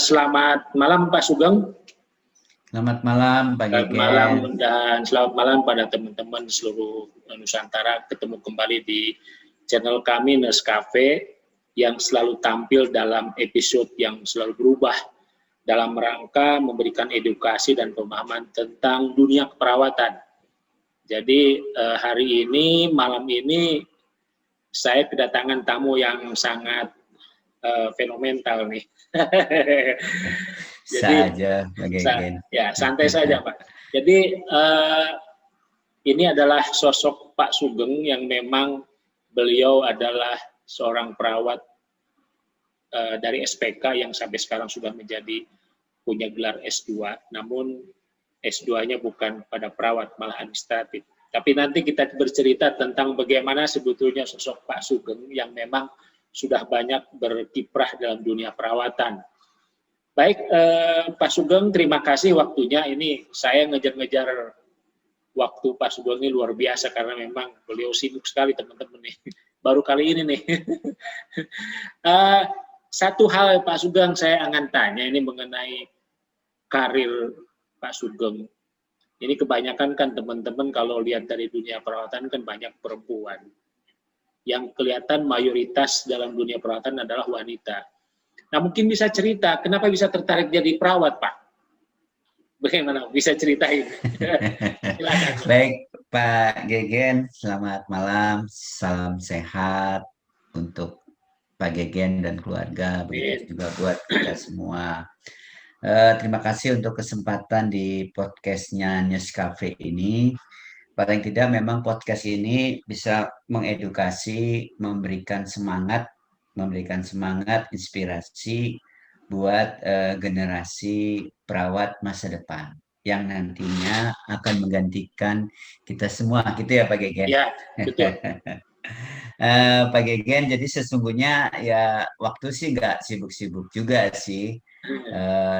Selamat malam Pak Sugeng. Selamat malam Pak Selamat Gegen. malam dan selamat malam pada teman-teman seluruh Nusantara. Ketemu kembali di channel kami Nescafe yang selalu tampil dalam episode yang selalu berubah dalam rangka memberikan edukasi dan pemahaman tentang dunia keperawatan. Jadi hari ini, malam ini saya kedatangan tamu yang sangat fenomenal nih. Jadi ya santai saja Pak. Jadi ini adalah sosok Pak Sugeng yang memang beliau adalah seorang perawat dari SPK yang sampai sekarang sudah menjadi punya gelar S2. Namun S2-nya bukan pada perawat, malah administratif. Tapi nanti kita bercerita tentang bagaimana sebetulnya sosok Pak Sugeng yang memang sudah banyak berkiprah dalam dunia perawatan. Baik, Pak Sugeng, terima kasih waktunya. Ini saya ngejar-ngejar waktu Pak Sugeng ini luar biasa karena memang beliau sibuk sekali teman-teman nih. Baru kali ini nih. Satu hal Pak Sugeng saya akan tanya ini mengenai karir Pak Sugeng. Ini kebanyakan kan teman-teman kalau lihat dari dunia perawatan kan banyak perempuan. Yang kelihatan mayoritas dalam dunia perawatan adalah wanita. Nah mungkin bisa cerita, kenapa bisa tertarik jadi perawat Pak? Bagaimana? Bisa ceritain? Silakan. Baik Pak Gegen, selamat malam, salam sehat untuk Pak Gegen dan keluarga, begitu juga buat kita semua. Terima kasih untuk kesempatan di podcastnya Nescafe ini. Paling tidak memang podcast ini bisa mengedukasi, memberikan semangat, inspirasi buat generasi perawat masa depan yang nantinya akan menggantikan kita semua, gitu ya Pak Gegen? Ya, betul. Pak Gegen, jadi sesungguhnya ya waktu sih nggak sibuk-sibuk juga sih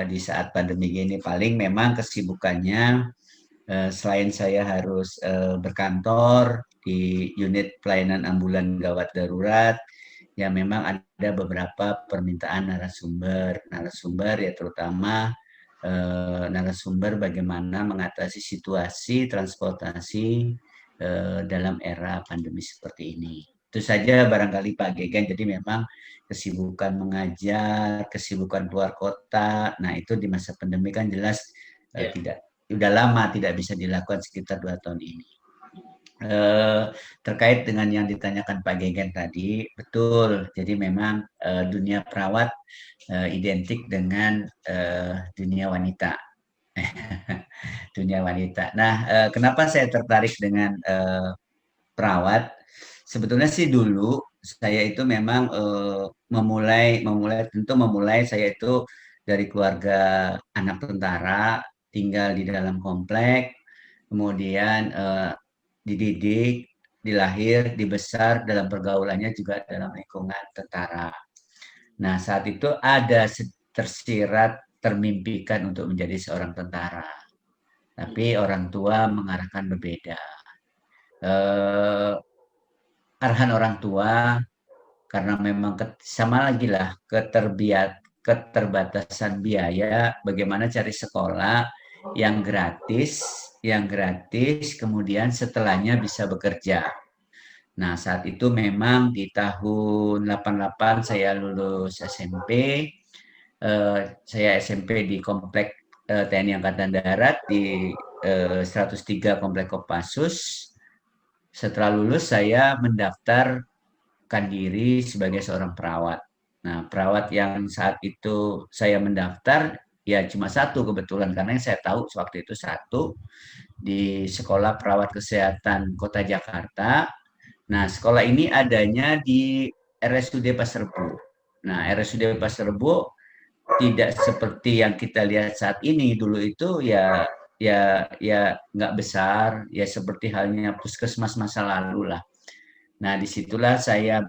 di saat pandemi ini. Paling memang kesibukannya selain saya harus berkantor di unit pelayanan ambulan gawat darurat, ya memang ada beberapa permintaan narasumber ya terutama narasumber bagaimana mengatasi situasi transportasi dalam era pandemi seperti ini. Itu saja barangkali Pak Gegen, jadi memang kesibukan mengajar, kesibukan keluar kota, nah itu di masa pandemi kan jelas udah lama tidak bisa dilakukan sekitar 2 tahun ini. Terkait dengan yang ditanyakan Pak Gegen tadi, betul. Jadi memang dunia perawat identik dengan dunia wanita. Dunia wanita. Nah, kenapa saya tertarik dengan perawat? Sebetulnya sih dulu saya itu memang memulai saya itu dari keluarga anak tentara, tinggal di dalam komplek, kemudian dididik, dilahir, dibesar dalam pergaulannya juga dalam lingkungan tentara. Nah, saat itu ada tersirat, termimpikan untuk menjadi seorang tentara. Tapi orang tua mengarahkan berbeda. Arahan orang tua, karena memang sama lagi lah keterbatasan biaya, bagaimana cari sekolah yang gratis, kemudian setelahnya bisa bekerja. Nah, saat itu memang di tahun 88 saya lulus SMP. Saya SMP di Komplek TNI Angkatan Darat di 103 Komplek Kopassus. Setelah lulus saya mendaftarkan diri sebagai seorang perawat. Nah, perawat yang saat itu saya mendaftar ya cuma satu kebetulan, karena yang saya tahu waktu itu satu di Sekolah Perawat Kesehatan Kota Jakarta. Nah, sekolah ini adanya di RSUD Pasar Rebo. Nah, RSUD Pasar Rebo tidak seperti yang kita lihat saat ini. Dulu itu ya nggak besar, ya seperti halnya puskesmas masa lalu lah. Nah, disitulah saya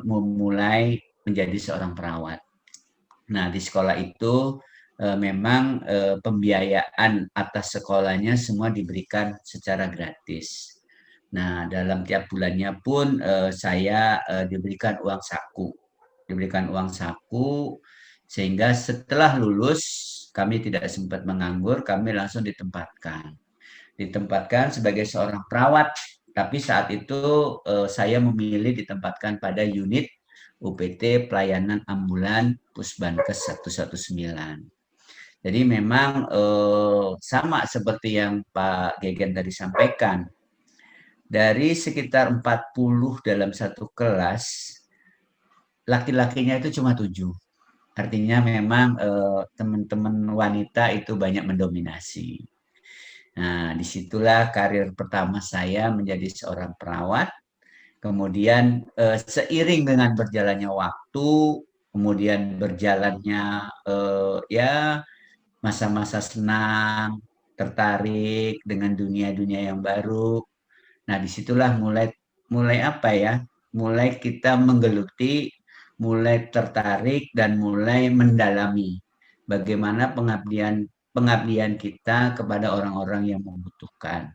memulai menjadi seorang perawat. Nah, di sekolah itu memang pembiayaan atas sekolahnya semua diberikan secara gratis. Nah, dalam tiap bulannya pun saya diberikan uang saku. Sehingga setelah lulus, kami tidak sempat menganggur, kami langsung ditempatkan. Ditempatkan sebagai seorang perawat, tapi saat itu saya memilih ditempatkan pada unit UPT Pelayanan Ambulan Pusbankes 119. Jadi memang sama seperti yang Pak Gegen tadi sampaikan. Dari sekitar 40 dalam satu kelas, laki-lakinya itu cuma 7. Artinya memang teman-teman wanita itu banyak mendominasi. Nah, disitulah karir pertama saya menjadi seorang perawat. Kemudian seiring dengan berjalannya waktu, kemudian berjalannya ya masa-masa senang, tertarik dengan dunia-dunia yang baru. Nah, disitulah mulai mulai apa ya? Mulai kita menggeluti, mulai tertarik dan mulai mendalami bagaimana pengabdian pengabdian kita kepada orang-orang yang membutuhkan.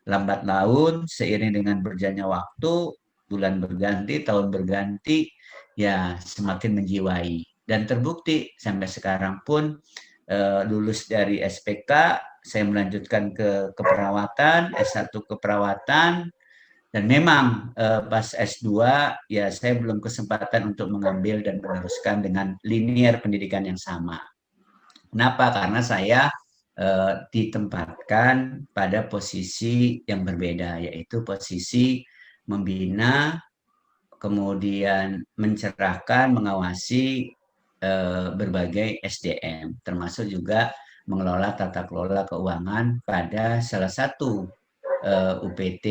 Lambat laun, seiring dengan berjalannya waktu, bulan berganti, tahun berganti, ya semakin menjiwai. Dan terbukti sampai sekarang pun lulus dari SPK, saya melanjutkan ke keperawatan, S1 keperawatan, dan memang pas S2 ya saya belum kesempatan untuk mengambil dan meneruskan dengan linear pendidikan yang sama. Kenapa? Karena saya ditempatkan pada posisi yang berbeda, yaitu posisi membina, kemudian mencerahkan, mengawasi berbagai SDM, termasuk juga mengelola tata kelola keuangan pada salah satu UPT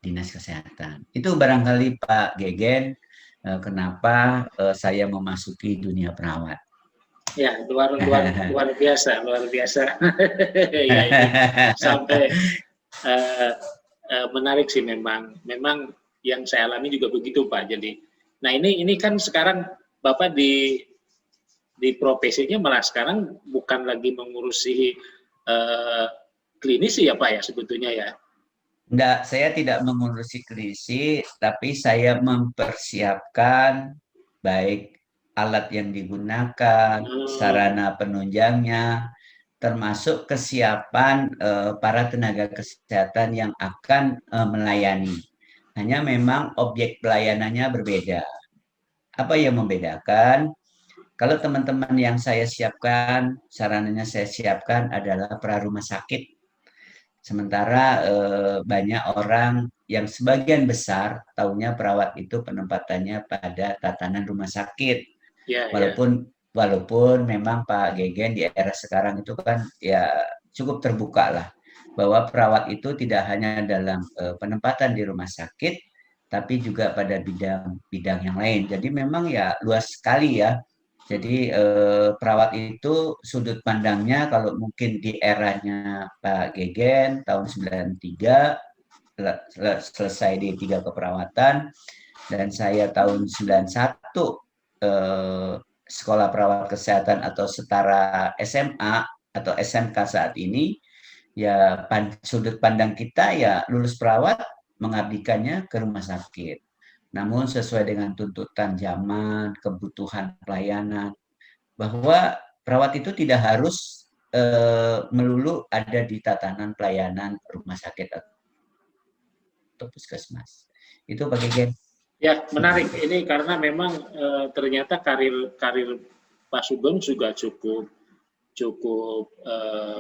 Dinas Kesehatan. Itu barangkali Pak Gegen, kenapa saya memasuki dunia perawat. Ya, luar biasa, luar biasa. Ya, ini sampai menarik sih memang. Memang yang saya alami juga begitu, Pak. Jadi, nah ini kan sekarang Bapak di profesinya malah sekarang bukan lagi mengurusi klinisi ya, Pak ya sebetulnya ya. Enggak, saya tidak mengurusi klinisi, tapi saya mempersiapkan baik alat yang digunakan, sarana penunjangnya, termasuk kesiapan para tenaga kesehatan yang akan melayani. Hanya memang objek pelayanannya berbeda. Apa yang membedakan? Kalau teman-teman yang saya siapkan, sarananya saya siapkan adalah pra-rumah sakit. Sementara banyak orang yang sebagian besar tahunya perawat itu penempatannya pada tatanan rumah sakit. Walaupun memang Pak Gegen di era sekarang itu kan ya cukup terbuka lah bahwa perawat itu tidak hanya dalam penempatan di rumah sakit, tapi juga pada bidang yang lain. Jadi memang ya luas sekali ya. Jadi perawat itu sudut pandangnya kalau mungkin di eranya Pak Gegen tahun 93 selesai di 3 keperawatan, dan saya tahun 91 sekolah perawat kesehatan atau setara SMA atau SMK saat ini, ya sudut pandang kita ya lulus perawat mengabdikannya ke rumah sakit. Namun sesuai dengan tuntutan zaman, kebutuhan pelayanan, bahwa perawat itu tidak harus melulu ada di tatanan pelayanan rumah sakit atau puskesmas. Itu Pak Gegen. Ya, menarik ini karena memang ternyata karir Pak Sugeng juga cukup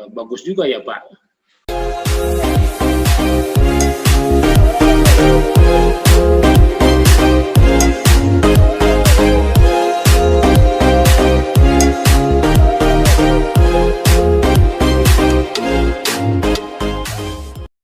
bagus juga ya Pak.